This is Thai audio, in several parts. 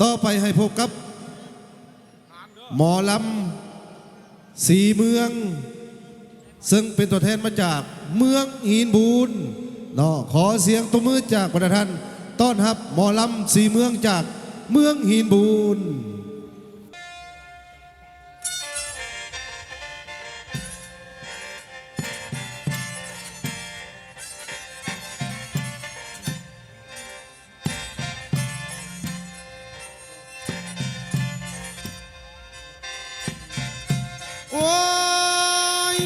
ต่อไปให้พบกับหมอลำสีเมืองซึ่งเป็นตัวแทนมาจากเมืองหินบูนเนาะขอเสียงตบมือจากประธานต้อนรับหมอลำสีเมืองจากเมืองหินบูนโอ้ย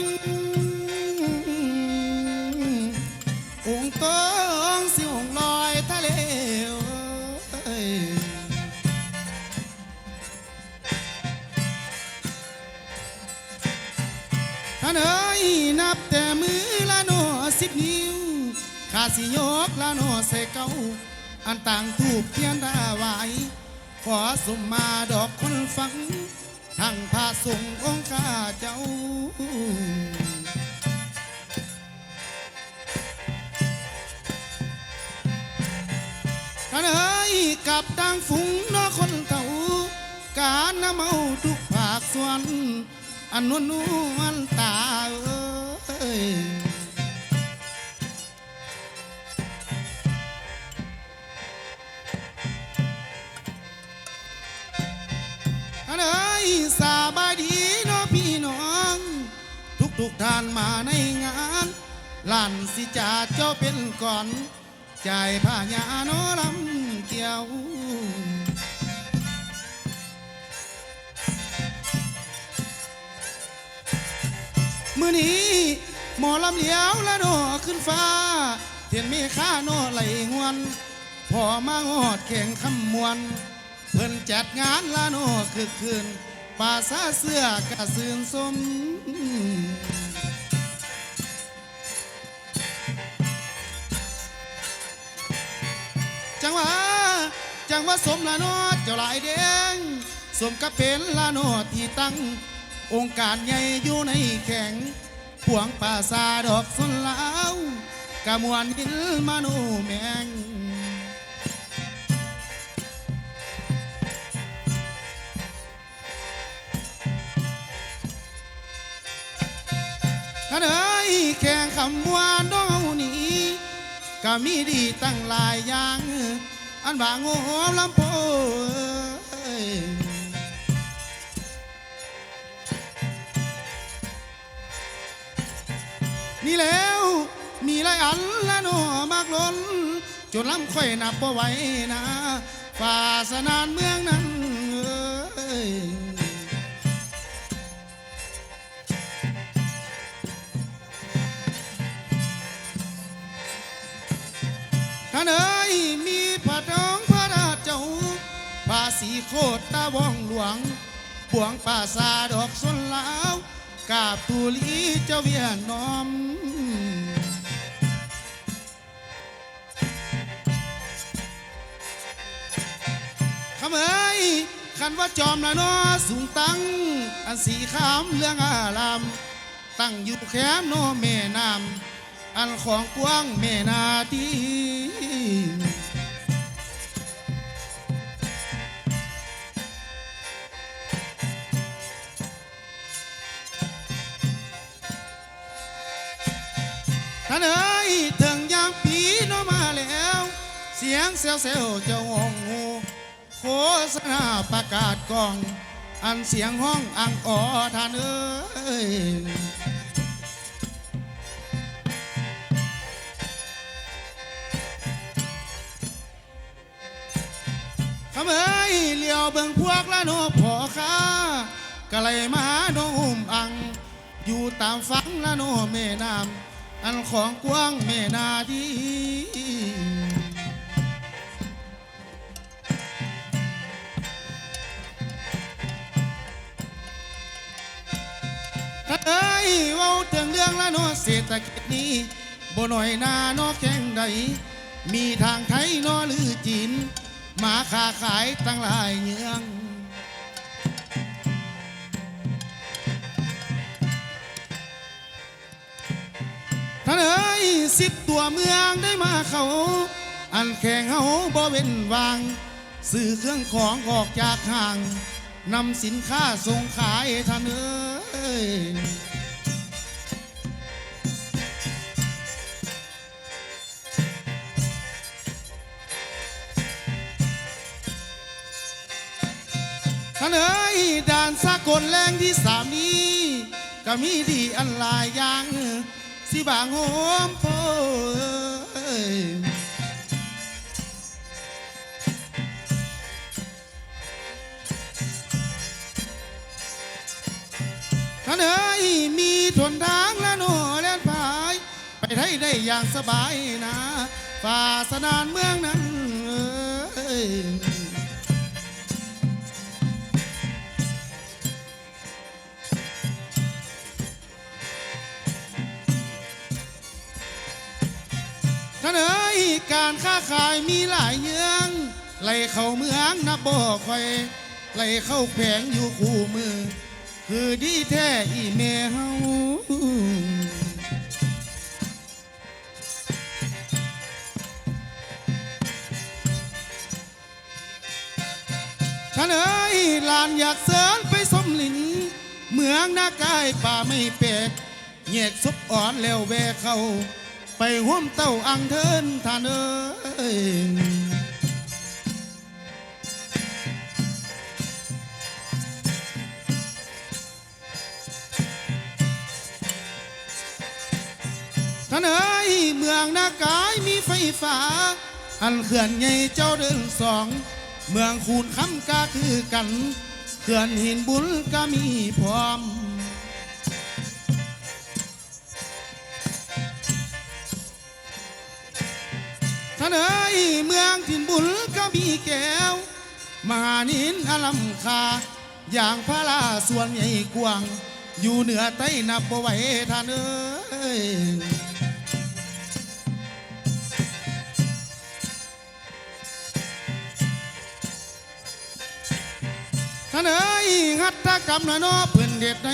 องค์ตองสิวงลอยทะเลท่านเอ๋ยนับแต่มือละโน10 นิ้วข้าสิยกละโนใส่เก้าอันต่างถูกเทียนดาไว้ขอสมมาดอกคนฟังทั้งพระสงฆ์องค์ข้าเจ้าท่านเอ๋ยกับดังฝูงนอคนเต่าการนำเอาทุกภาคส่วนอันนวลนวลตาเอ้ยท่านเอ๋ยสบายดีน้อพี่น้องทุกท่านมาในงานลั่นสิจ่าเจ้าเป็นก่อนใจผ้าหยาโนลำเกี่ยวมื้อนี้หมอลำเหลียวละโนขึ้นฟ้าเทียนมีข้าโนไหลหวนพอมางอดแข่งคำมวนเพิ่นจัดงานละโนคือคืนป่าซาเสื้อกะซื่นสมจังหวะสมละโนเจ้าหลายแดงสมกับเป็นละโนที่ตั้งองค์การใหญ่อยู่ในแข่งพวงป่าซาดอกสนลาวกะมวนหินมาโนแมงท่านเอ๋ยแข่งคำวานน้องนี้ก็มีดีตั้งหลายอย่างอันบางโง่ลำโพนี่แล้วมีหลายอันละโนมากล้นจนลำค่อยนับบ่ไหวนะฝ่าสนานเมืองนั้นท่านเอ๋ยมีพระทองพระราชเจ้าภาษีโคตรตาว่องหลวงปวงป่าซาดอกสนลาวกาบตูลีเจ้าเวียนน้อมคำเอ๋ยขันว่าจอมละนอสูงตั้งอันสีขามเรื่องอารามตั้งอยู่แคมโนแม่น้ำอันของกว้างแม่นาทีท่านเอ๋ยถึงยามปีโนมาแล้วเสียงเซลเซลเจ้าห้องหูโฆษณาประกาศกองอันเสียงห้องอังออท่านเอ๋ยคำเอ๋ยเลี้ยวเบิ่งพวกละโนพอค้ากะเลยมาโนอุ้มอังอยู่ตามฟังละโนแม่น้ำอันของกว้างแม่นาทีถ้าเอ้ยเว้าถึงเรื่องละโนเศรษฐกิจนี้บ่หน่อยนาโนแข่งใดมีทางไทยโนหรือจีนมาค้าขายตั้งหลายเมืองท่านเอ๋ย10 ตัวเมืองได้มาเขาอันแข่งเฮาบ่เว้นวาง ซื้อเครื่องของออกจากห้างนำสินค้าส่งขายท่านเอ้ยท่านเอ้ยด่านสากลแรงที่สามนี้ก็มีดีอันหลายอย่างสิบางโหมโพยท่านเอ้ยมีทนทางและโน่แล่นพายไปไทยได้อย่างสบายนะฝ่าสนานเมืองนั้นเอ้ยท่านเอ้ยการค้าขายมีหลายเยื้องไหลเข้าเมืองนับบ่ค่อยไหลเข้าแผงอยู่คู่มือคือดีแท้อีเมเฮาท่านเอ้ยลานอยากเสินไปสมลินเมืองนากายป่าไม่เป็ดแยกซุบอ่อนแล้วแวเข้าไปห่วมเต้าอังเทินท่านเอ้ยท่านเอ้ยเมืองนากายมีไฟฟ้าอันเขื่อนใหญ่เจ้าเดินสองเมืองคูนคำกาคือกันเขื่อนหินบุญก็มีพร้อมท่านเอ้ยเมืองถิ่นบุญก็มีแก้วมหานินอลัมคาอย่างพระลาส่วนใหญ่กว้างอยู่เหนือใต้นับบ่ไหวท่านเอ้ยท่านเอ้ยหัตถกรรมนะเนาะเพื่อนเด็ดใน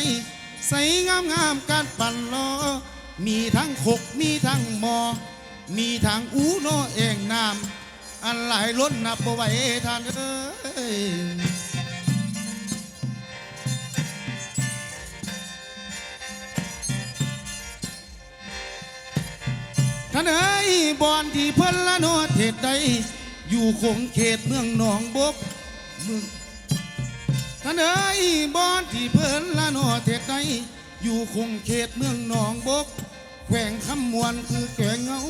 ใส่งามงามการปั่นล้อมีทั้งขกมีทั้งหมอมีทางอูโนเองน้ำอันหลายล้นนับบ่ไหวท่านเอ้ยท่านเอ้ยบอนที่เพิ่นละโนเทศใดอยู่คงเขตเมืองหนองบกเมืองท่านเอ้ยบอนที่เพิ่นละโนเทศใดอยู่คงเขตเมืองหนองบกแขวงคำมวนคือแขวงเงา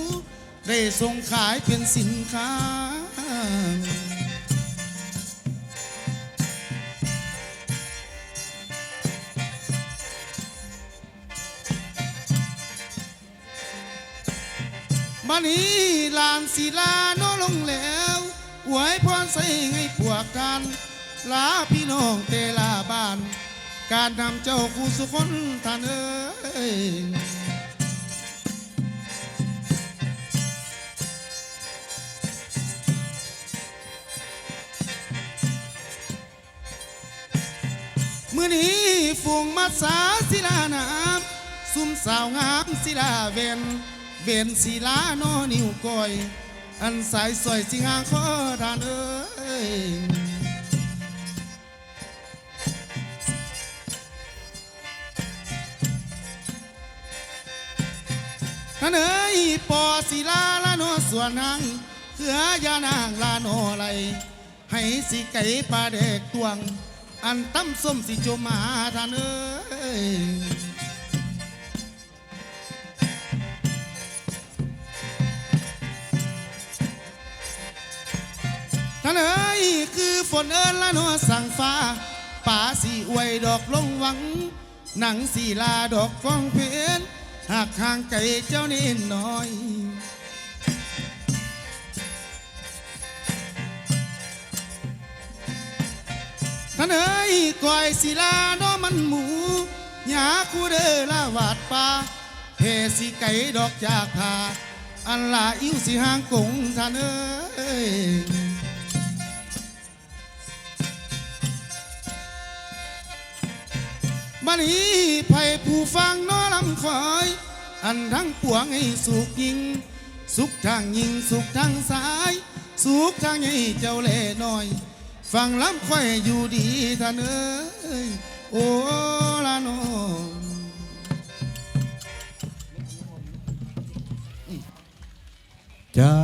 ได้ส่งขายเป็นสินค้าบัดนี้ลานศิลาโนลงแล้วอวยพรใส่ให้พวกกันลาพี่น้องเตลาบ้านการนำเจ้าคู่สุคนท่านเอ้ยมื่อนี้ฝูงมัดสาศิลาน้ำซุ่มสาวงามศิลาเวนศิลาโนนิ้วก้อยอันสายสวยสิงหางคอท่านเอ้ยท่านเอ้ยปอศิลาละโนส่วนหางเขือยานางลาโนไหลให้สิไก่ปลาเด็กตวงอันตั้มส้มสิโจมาท่านเอ้ยท่านเอ้ยคือฝนเอิญละนัวสั่งฟ้าป่าสีอวยดอกลงหวังหนังสีลาดอกฟองเพนหากห่างไกลเจ้านี่น้อยท่านเอ้ยก้อยศิลาโนมันหมูหยาคูเดอลาวาดป่าเพสีไก่ดอกจากผาอันลาอิวสิหางกงท่านเอ้ยบัดนี้ไผ่ผู้ฟังน้อลำคอยอันทั้งปวงให้สุกยิงสุกทางยิงสุกทางสาย สุขทางใหญ่เจ้าเล่น้อย ฟังลำค่อยอยู่ดีท่านเอ้ยโอ้ละน้อง เจ้า